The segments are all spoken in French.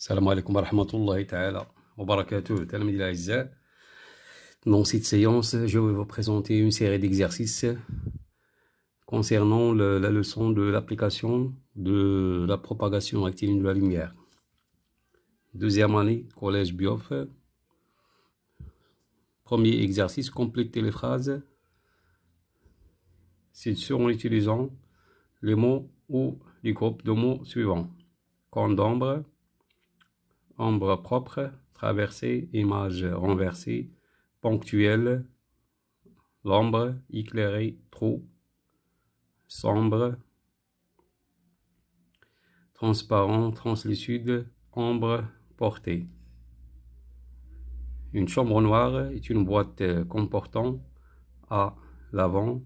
السلام عليكم ورحمة الله تعالى وبركاته. تلاميذي الأعزاء, dans cette séance, je vais vous présenter une série d'exercices concernant la leçon de l'application de la propagation rectiligne de la lumière. Deuxième année, collège Biof. Premier exercice, compléter les phrases. C'est sûr en utilisant les mots ou les groupes de mots suivants. Cône d'ombre, ombre propre, traversée, image renversée, ponctuelle, l'ombre, éclairée, trou, sombre, transparent, translucide, ombre portée. Une chambre noire est une boîte comportant à l'avant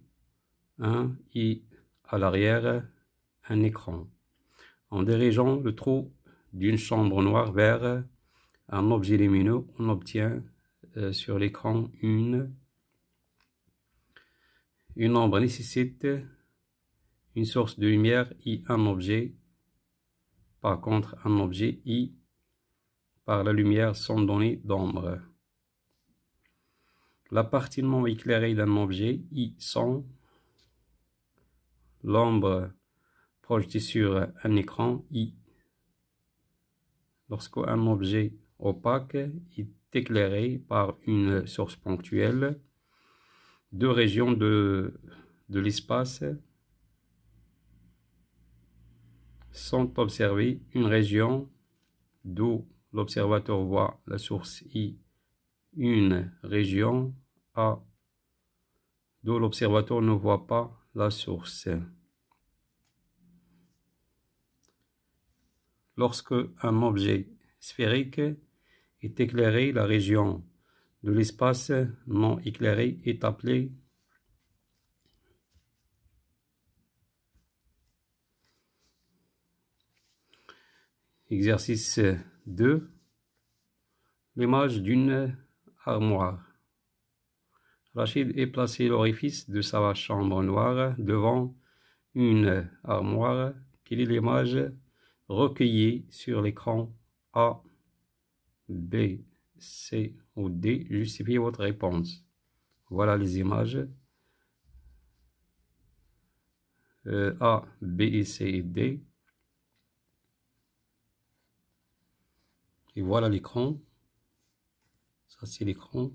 un et à l'arrière un écran. En dirigeant le trou d'une chambre noire vers un objet lumineux, on obtient sur l'écran une ombre nécessite une source de lumière et un objet. Par contre, un objet et par la lumière sont donnés d'ombre. La partie non éclairée d'un objet et sont l'ombre projetée sur un écran et lorsqu'un objet opaque est éclairé par une source ponctuelle, deux régions de l'espace sont observées. Une région d'où l'observateur voit la source et une région A d'où l'observateur ne voit pas la source. Lorsque un objet sphérique est éclairé, la région de l'espace non éclairé est appelée exercice 2, l'image d'une armoire. Rachid est placé l'orifice de sa chambre noire devant une armoire. Quelle est l'image recueillie sur l'écran A, B, C ou D? Justifiez votre réponse. Voilà les images A, B, C et D. Et voilà l'écran. Ça c'est l'écran.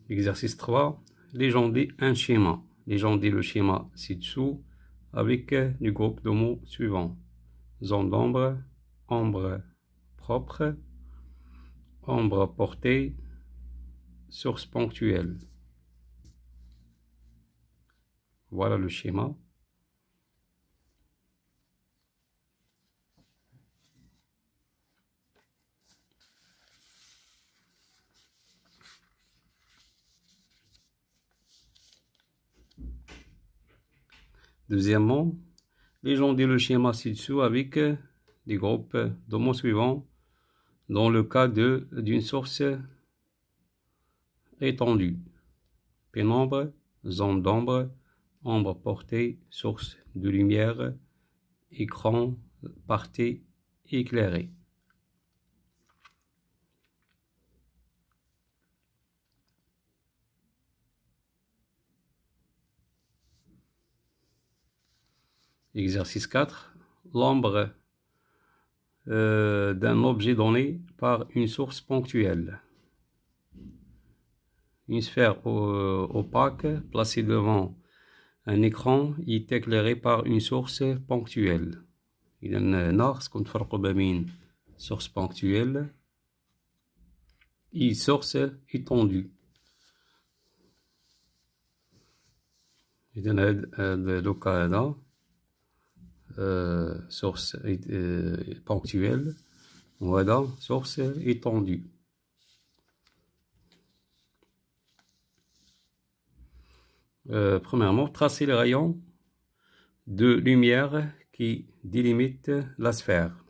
Exercice 3. Légender un schéma. Légender le schéma ci-dessous avec du groupe de mots suivants. Zone d'ombre, ombre propre, ombre portée, source ponctuelle. Voilà le schéma. Deuxièmement, légender le schéma ci-dessous avec des groupes de mots suivants dans le cas d'une source étendue. Pénombre, zone d'ombre, ombre portée, source de lumière, écran, partie éclairée. Exercice 4. L'ombre d'un objet donné par une source ponctuelle. Une sphère opaque placée devant un écran est éclairée par une source ponctuelle. إذا ناقص نفرقوا بين source ponctuelle et source étendue. إذا هذا لو كا هذا source ponctuelle وهذا source étendue. Premièrement, tracer les rayons de lumière qui délimitent la sphère.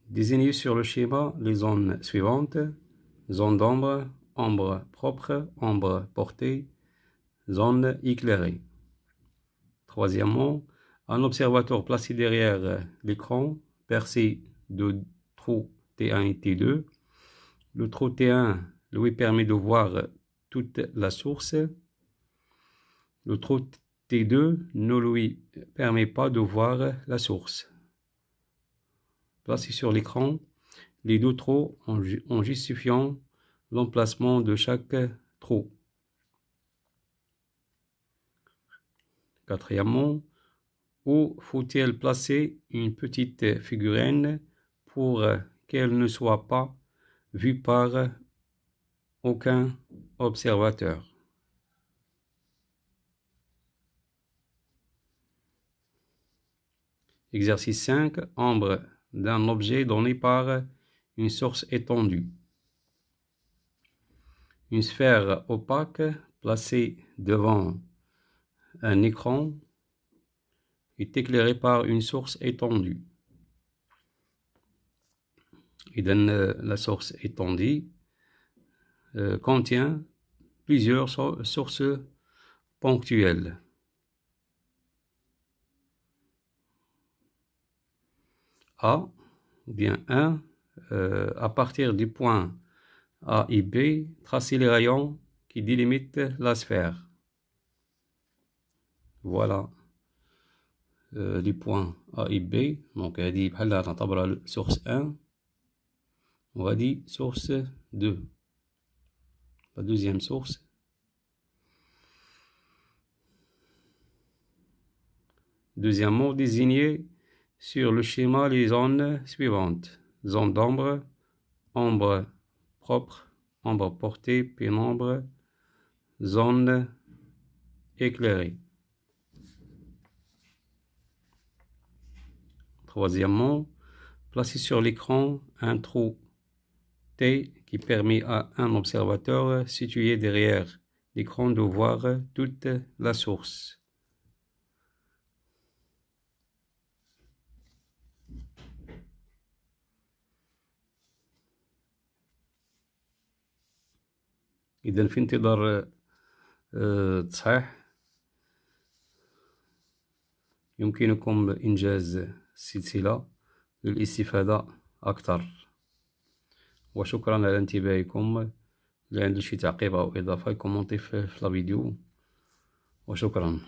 Désignez sur le schéma les zones suivantes: zone d'ombre, ombre propre, ombre portée, zone éclairée. Troisièmement, un observateur placé derrière l'écran, percé de trous T1 et T2. Le trou T1 lui permet de voir toute la source. Le trou T2 ne lui permet pas de voir la source. Placé sur l'écran, les deux trous en justifiant l'emplacement de chaque trou. Quatrièmement, où faut-il placer une petite figurine pour qu'elle ne soit pas vue par aucun observateur? Exercice 5. Ombre d'un objet donné par une source étendue. Une sphère opaque placée devant un écran est éclairée par une source étendue. La source étendue contient plusieurs sources ponctuelles. A, ou bien 1, à partir du point A et B, tracer les rayons qui délimitent la sphère. Voilà les points A et B. Donc, هذه بحالها تعتبر source 1. On va dire source 2. La deuxième source. Deuxièmement, désigner sur le schéma les zones suivantes. Zone d'ombre, ombre propre, ombre portée, pénombre, zone éclairée. Troisièmement, placer sur l'écran un trou T qui permet à un observateur situé derrière l'écran de voir toute la source. إذا في انتظار تصحيح يمكنكم إنجاز السلسلة للاستفادة أكثر. وشكرا على انتباهكم. اللي عنده شي تعقيب أو إضافة يكومونتي في الفيديو. وشكرا.